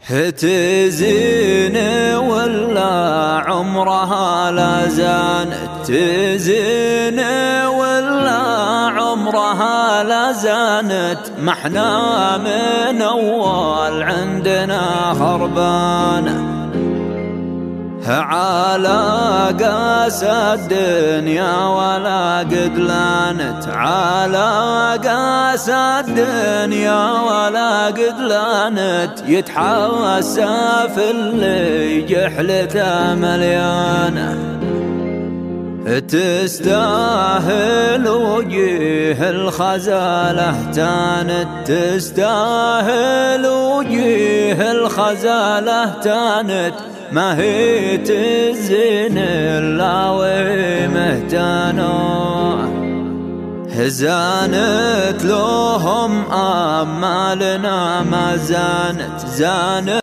تزين ولا عمرها لا زانت، تزين ولا عمرها لا زانت، ما احنا من أول عندنا خربانة. على قاس الدنيا ولا قد لانت، على قاس الدنيا ولا قد لانت، يتحسف اللي جحلته مليانة. تستاهل وجيه الخزالة تانت، تستاهل وجيه الخزالة تانت، ما هي تزين إلا ومهتانة. زانت لهم أمالنا ما زانت، زانت